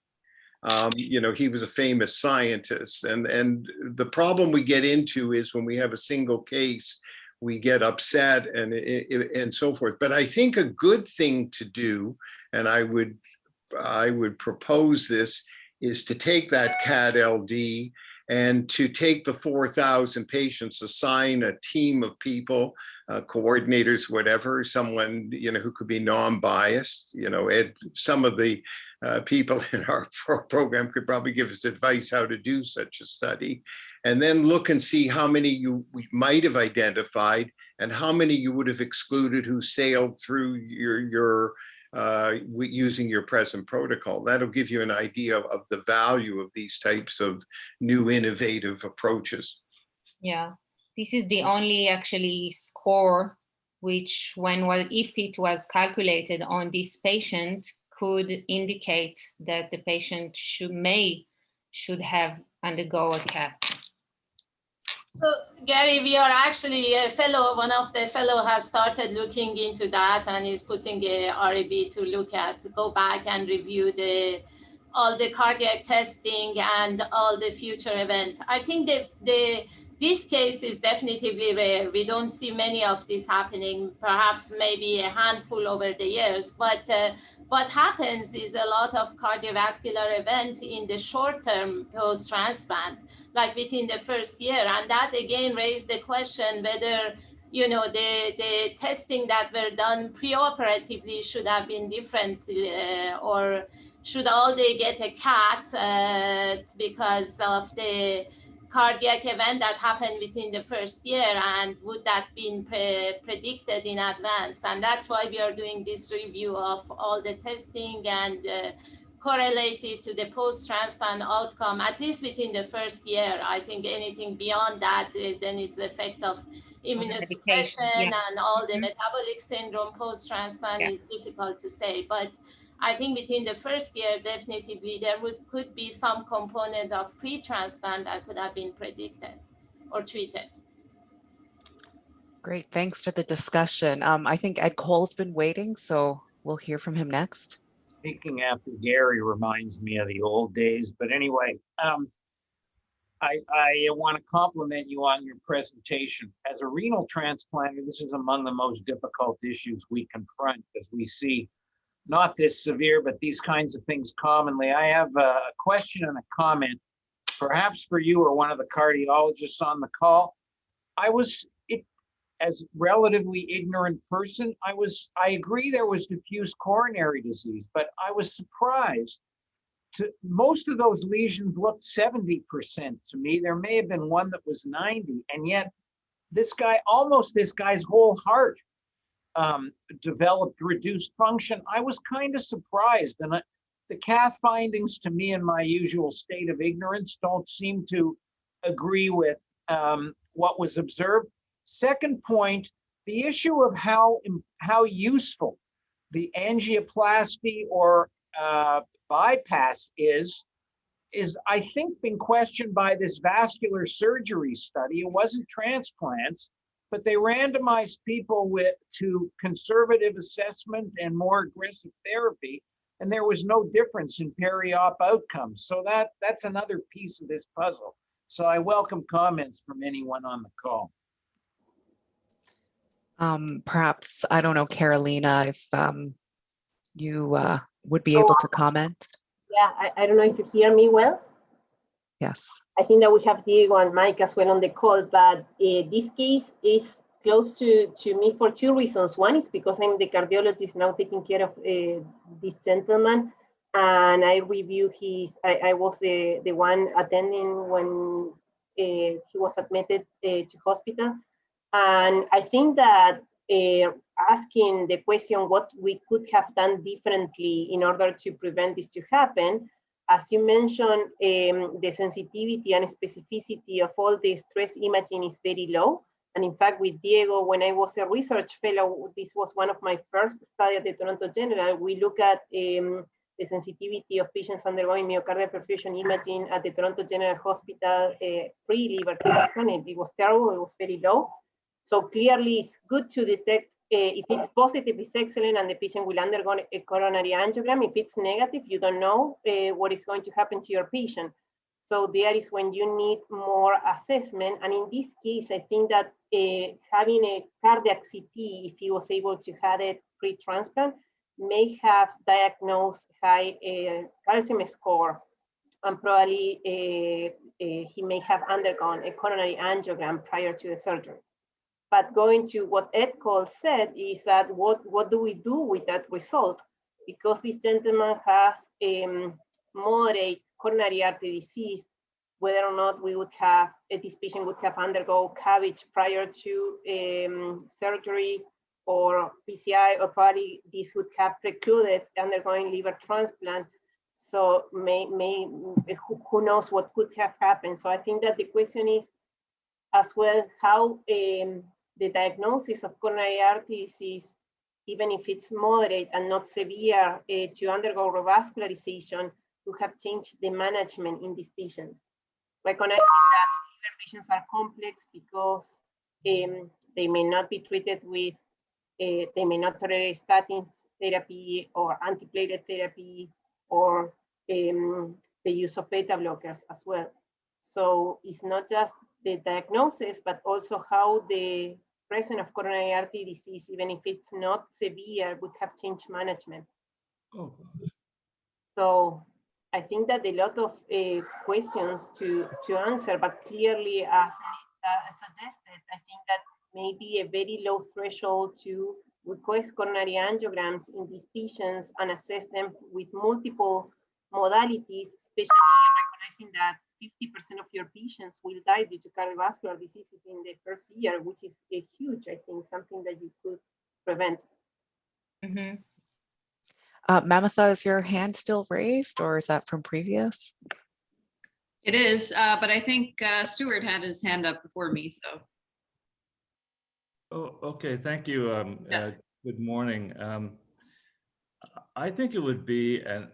He was a famous scientist. And the problem we get into is when we have a single case, we get upset and so forth. But I think a good thing to do, and I would propose this, is to take that CAD-LD and to take the 4,000 patients, assign a team of people, coordinators, whatever, someone, who could be non-biased, some of the people in our program could probably give us advice how to do such a study, and then look and see how many we might have identified and how many you would have excluded who sailed through your using your present protocol. That'll give you an idea of the value of these types of new innovative approaches. Yeah, this is the only actually score which, if it was calculated on this patient, could indicate that the patient should have undergo a CAP. So Gary, we are actually one of the fellow has started looking into that and is putting a RAB to go back and review all the cardiac testing and all the future events. I think this case is definitely rare. We don't see many of this happening, perhaps maybe a handful over the years, but what happens is a lot of cardiovascular event in the short term post-transplant, like within the first year. And that again raised the question whether, the testing that were done preoperatively should have been different, or should all they get a CAT because of the cardiac event that happened within the first year, and would that been predicted in advance? And that's why we are doing this review of all the testing and correlated to the post-transplant outcome, at least within the first year. I think anything beyond that, then it's the effect of immunosuppression and all the metabolic syndrome post-transplant is difficult to say. But I think between the first year, definitely there could be some component of pre-transplant that could have been predicted or treated. Great, thanks for the discussion. I think Ed Cole's been waiting, so we'll hear from him next. Speaking after Gary reminds me of the old days, but anyway, I want to compliment you on your presentation. As a renal transplanter, this is among the most difficult issues we confront, as we see not this severe, but these kinds of things commonly. I have a question and a comment, perhaps for you or one of the cardiologists on the call. As relatively ignorant person, I agree there was diffuse coronary disease, but I was surprised. Most of those lesions looked 70% to me. There may have been one that was 90, and yet this guy's whole heart developed reduced function. I was kind of surprised, and the cath findings to me in my usual state of ignorance don't seem to agree with what was observed. Second point, the issue of how useful the angioplasty or bypass is I think been questioned by this vascular surgery study. It wasn't transplants, but they randomized people to conservative assessment and more aggressive therapy, and there was no difference in peri-op outcomes. So that's another piece of this puzzle. So I welcome comments from anyone on the call. Perhaps, I don't know, Carolina, if you would be able to comment. Yeah, I don't know if you hear me well. Yes. I think that we have Diego and Mike as well on the call, but this case is close to me for two reasons. One is because I'm the cardiologist now taking care of this gentleman, and I review I was the one attending when he was admitted to hospital. And I think that asking the question what we could have done differently in order to prevent this to happen, as you mentioned, the sensitivity and specificity of all the stress imaging is very low. And in fact, with Diego, when I was a research fellow, this was one of my first studies at the Toronto General. We look at the sensitivity of patients undergoing myocardial perfusion imaging at the Toronto General Hospital pre-liver transplant. It was terrible, it was very low. So clearly it's good to detect if it's positive, it's excellent, and the patient will undergo a coronary angiogram. If it's negative, you don't know what is going to happen to your patient. So there is when you need more assessment. And in this case, I think that having a cardiac CT, if he was able to have it pre-transplant, may have diagnosed high calcium score, and probably he may have undergone a coronary angiogram prior to the surgery. But going to what Ed Cole said is that what do we do with that result? Because this gentleman has moderate coronary artery disease, whether or not we would have, this patient would have undergo CABG prior to surgery or PCI, or probably this would have precluded undergoing liver transplant. So who knows what could have happened. So I think that the question is as well how the diagnosis of coronary artery disease, even if it's moderate and not severe, to undergo revascularization, to have changed the management in these patients. Recognizing that liver patients are complex because they may not be treated with, they may not tolerate statin therapy or antiplatelet therapy or the use of beta blockers as well. So it's not just the diagnosis, but also how the presence of coronary artery disease, even if it's not severe, would have changed management. Oh. So I think that a lot of questions to answer, but clearly as suggested, I think that maybe a very low threshold to request coronary angiograms in these patients and assess them with multiple modalities, especially recognizing that 50% of your patients will die due to cardiovascular diseases in the first year, which is a huge, I think, something that you could prevent. Mm-hmm. Mamitha, is your hand still raised, or is that from previous? It is, but I think Stuart had his hand up before me, so. Oh, okay, thank you. Yeah. Good morning. I think it would be a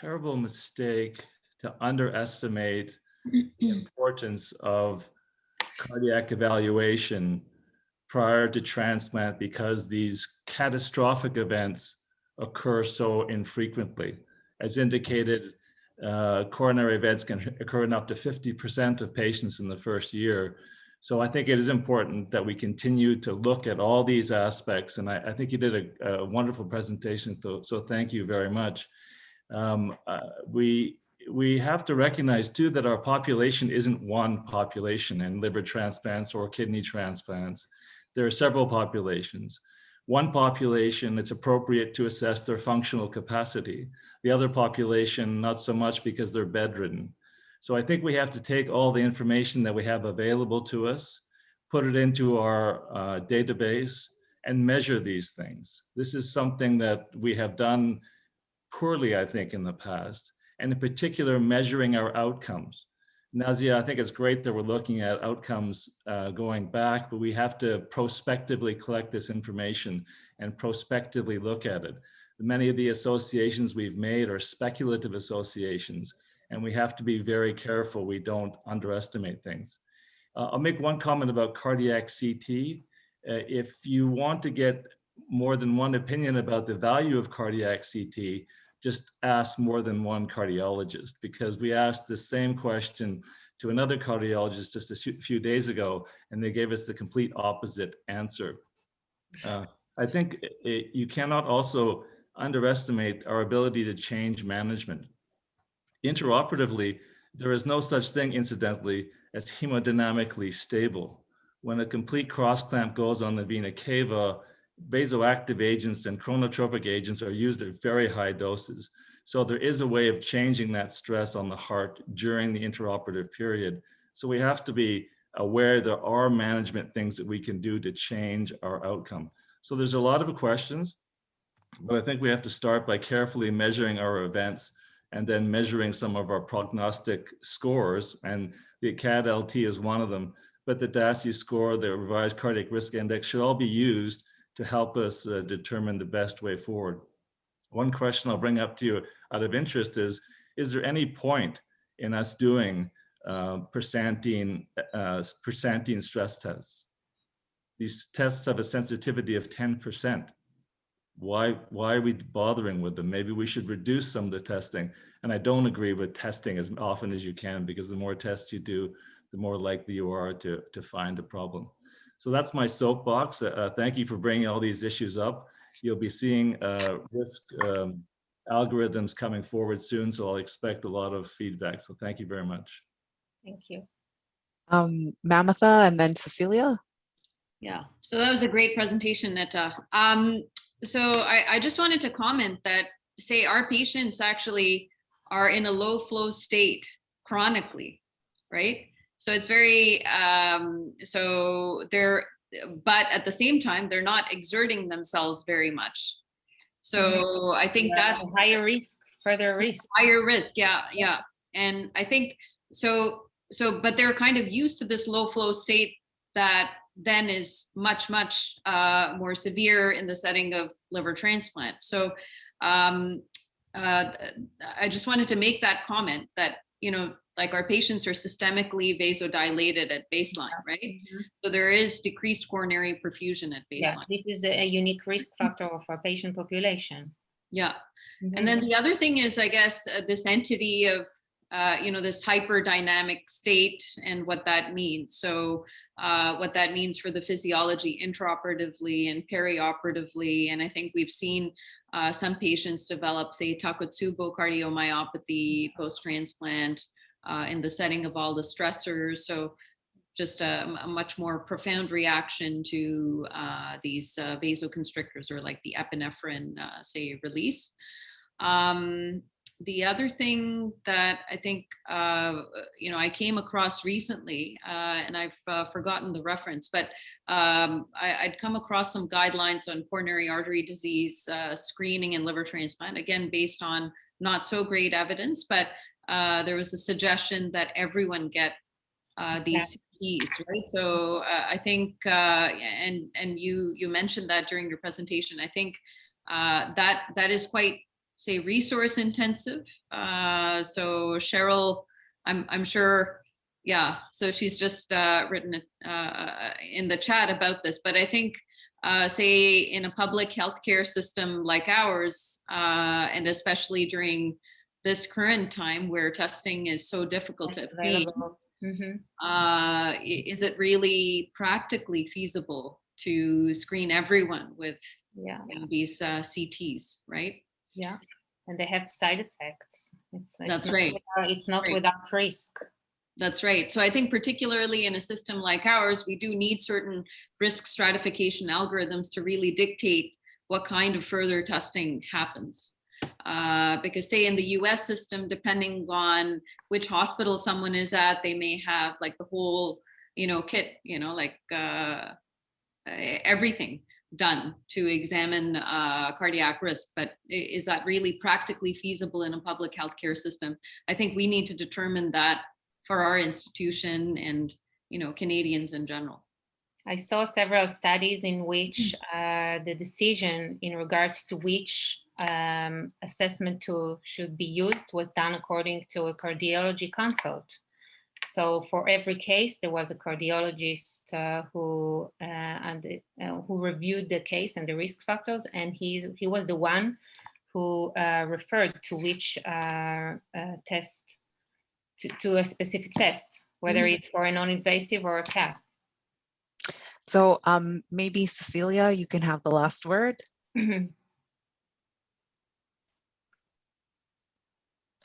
terrible mistake to underestimate the importance of cardiac evaluation prior to transplant, because these catastrophic events occur so infrequently. As indicated, coronary events can occur in up to 50% of patients in the first year. So I think it is important that we continue to look at all these aspects. And I think you did a wonderful presentation, so thank you very much. We have to recognize too that our population isn't one population in liver transplants or kidney transplants. There are several populations. One population, it's appropriate to assess their functional capacity. The other population, not so much, because they're bedridden. So I think we have to take all the information that we have available to us, put it into our database, and measure these things. This is something that we have done poorly, I think, in the past, and in particular, measuring our outcomes. Nazia, I think it's great that we're looking at outcomes going back, but we have to prospectively collect this information and prospectively look at it. Many of the associations we've made are speculative associations, and we have to be very careful we don't underestimate things. I'll make one comment about cardiac CT. If you want to get more than one opinion about the value of cardiac CT, just ask more than one cardiologist, because we asked the same question to another cardiologist just a few days ago, and they gave us the complete opposite answer. I think you cannot also underestimate our ability to change management. Intraoperatively, there is no such thing, incidentally, as hemodynamically stable. When a complete cross clamp goes on the vena cava, vasoactive agents and chronotropic agents are used at very high doses. So there is a way of changing that stress on the heart during the intraoperative period. So we have to be aware there are management things that we can do to change our outcome. So there's a lot of questions, but I think we have to start by carefully measuring our events and then measuring some of our prognostic scores. And the CAD-LT is one of them, but the DASI score, the Revised Cardiac Risk Index, should all be used to help us determine the best way forward. One question I'll bring up to you out of interest is there any point in us doing percentine stress tests? These tests have a sensitivity of 10%. Why are we bothering with them? Maybe we should reduce some of the testing. And I don't agree with testing as often as you can, because the more tests you do, the more likely you are to find a problem. So that's my soapbox. Thank you for bringing all these issues up. You'll be seeing risk algorithms coming forward soon, so I'll expect a lot of feedback. So thank you very much. Thank you. Mamitha and then Cecilia. Yeah, so that was a great presentation, Neta. So I just wanted to comment that, say, our patients actually are in a low flow state chronically, right? So it's very, but at the same time, they're not exerting themselves very much. So I think that's higher risk, further risk. Higher risk, yeah. And I think, but they're kind of used to this low flow state that then is much more severe in the setting of liver transplant. So I just wanted to make that comment that, like, our patients are systemically vasodilated at baseline, right? Mm-hmm. So there is decreased coronary perfusion at baseline. Yeah, this is a unique risk factor of our patient population. Yeah. Mm-hmm. And then the other thing is, I guess, this entity of, this hyperdynamic state and what that means. So what that means for the physiology intraoperatively and perioperatively. And I think we've seen some patients develop, say, Takotsubo cardiomyopathy post-transplant in the setting of all the stressors. So just a much more profound reaction to these vasoconstrictors, or like the epinephrine, say, release. The other thing that I think, I came across recently, and I've forgotten the reference, but I'd come across some guidelines on coronary artery disease screening and liver transplant, again, based on not so great evidence, but there was a suggestion that everyone get these CTs, right? So I think, and you mentioned that during your presentation, I think That is quite, say, resource intensive. So Cheryl, I'm sure, yeah. So she's just written it in the chat about this. But I think, say, in a public healthcare system like ours, and especially during this current time where testing is so difficult to obtain, is it really practically feasible to screen everyone with these CTs, right? Yeah, and they have side effects. That's right. It's not without risk. That's right. So I think particularly in a system like ours, we do need certain risk stratification algorithms to really dictate what kind of further testing happens. Because say in the US system, depending on which hospital someone is at, they may have like the whole, kit, like everything done to examine cardiac risk. But is that really practically feasible in a public healthcare system? I think we need to determine that for our institution and, Canadians in general. I saw several studies in which the decision in regards to which assessment tool should be used was done according to a cardiology consult. So for every case, there was a cardiologist who reviewed the case and the risk factors, and he was the one who referred to which test, to a specific test, whether it's for a non-invasive or a cath. So maybe Cecilia, you can have the last word.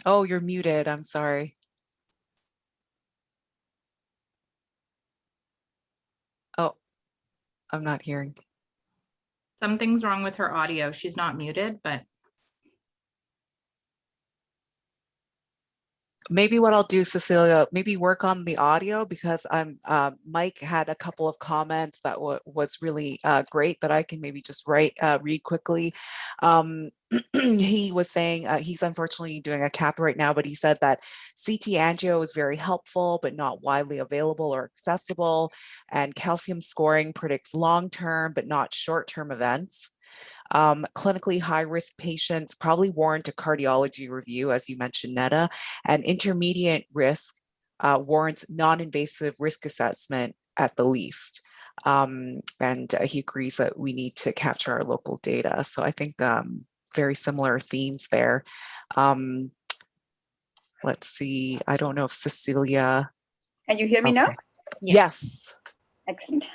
Oh, you're muted. I'm sorry. Oh, I'm not hearing. Something's wrong with her audio. She's not muted, but Maybe what I'll do, Cecilia, maybe work on the audio, because Mike had a couple of comments that was really great that I can maybe just read quickly. He was saying he's unfortunately doing a cath right now, but he said that CT angio is very helpful, but not widely available or accessible. And calcium scoring predicts long-term, but not short-term events. Clinically high-risk patients probably warrant a cardiology review, as you mentioned, Neta, and intermediate risk warrants non-invasive risk assessment at the least. And he agrees that we need to capture our local data. So I think very similar themes there. Let's see, I don't know if Cecilia. Can you hear me now? Yes. Excellent.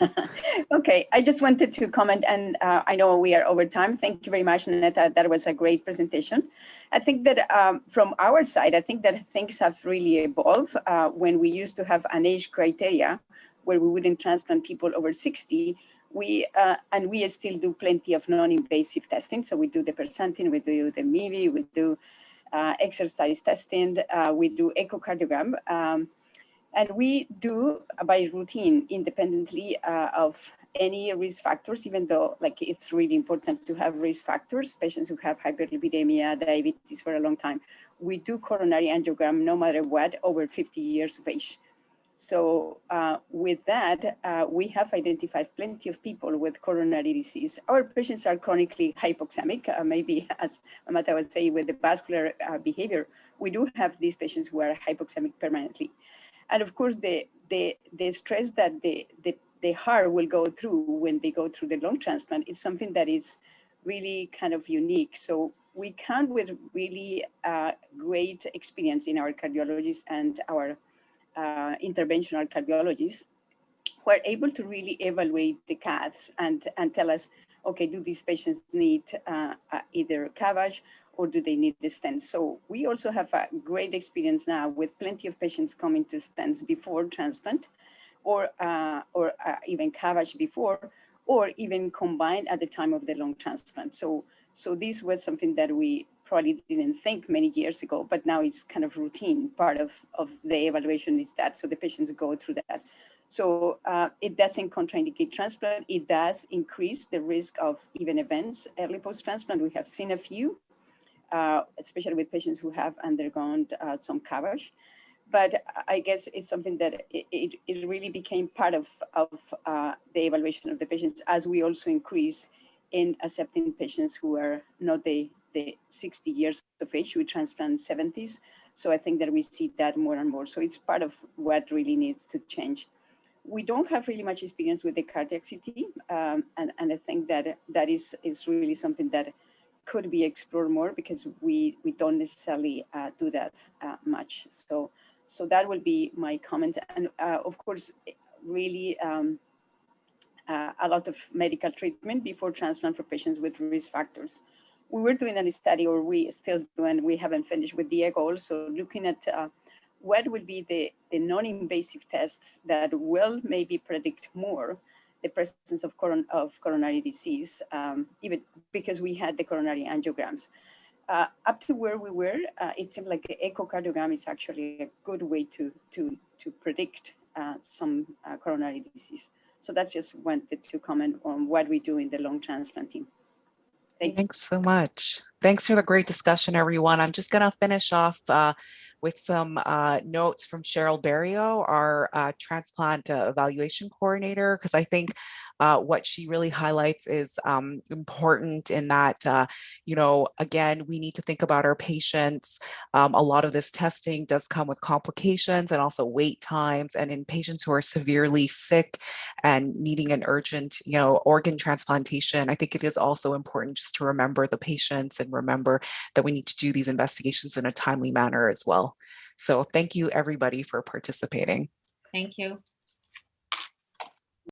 Okay, I just wanted to comment, and I know we are over time. Thank you very much, Neta. That was a great presentation. I think that from our side, I think that things have really evolved. When we used to have an age criteria where we wouldn't transplant people over 60, and we still do plenty of non-invasive testing. So we do the percentin, we do the MIVI, we do exercise testing, we do echocardiogram. And we do by routine, independently of any risk factors, even though it's really important to have risk factors, patients who have hyperlipidemia, diabetes for a long time. We do coronary angiogram no matter what, over 50 years of age. So with that, we have identified plenty of people with coronary disease. Our patients are chronically hypoxemic, maybe as Amata was saying with the vascular behavior, we do have these patients who are hypoxemic permanently. And of course, the stress that the heart will go through when they go through the lung transplant, it's something that is really kind of unique. So we count with really great experience in our cardiologists and our interventional cardiologists, who are able to really evaluate the caths and tell us, okay, do these patients need either CABG or do they need the stents? So we also have a great experience now with plenty of patients coming to stents before transplant, or even CABG before, or even combined at the time of the lung transplant. So this was something that we probably didn't think many years ago, but now it's kind of routine part of the evaluation is that, so the patients go through that. So it doesn't contraindicate transplant. It does increase the risk of even events early post-transplant. We have seen a few, especially with patients who have undergone some coverage. But I guess it's something that it really became part of the evaluation of the patients as we also increase in accepting patients who are not the 60 years of age, we transplant 70s. So I think that we see that more and more. So it's part of what really needs to change. We don't have really much experience with the cardiac CT, and I think that that is really something that could be explored more, because we don't necessarily do that much. So that will be my comment. And of course, really a lot of medical treatment before transplant for patients with risk factors. We were doing a study, or we still do, and we haven't finished, with the ECHO, also looking at what will be the non-invasive tests that will maybe predict more the presence of coronary disease, even because we had the coronary angiograms. Up to where we were, it seemed like the echocardiogram is actually a good way to predict some coronary disease. So that's just wanted to comment on what we do in the lung transplant team. Thanks so much. Thanks for the great discussion, everyone. I'm just going to finish off with some notes from Cheryl Barrio, our transplant evaluation coordinator, because I think what she really highlights is important in that, you know, again, we need to think about our patients. A lot of this testing does come with complications and also wait times. And in patients who are severely sick and needing an urgent, you know, organ transplantation, I think it is also important just to remember the patients and remember that we need to do these investigations in a timely manner as well. So thank you, everybody, for participating. Thank you.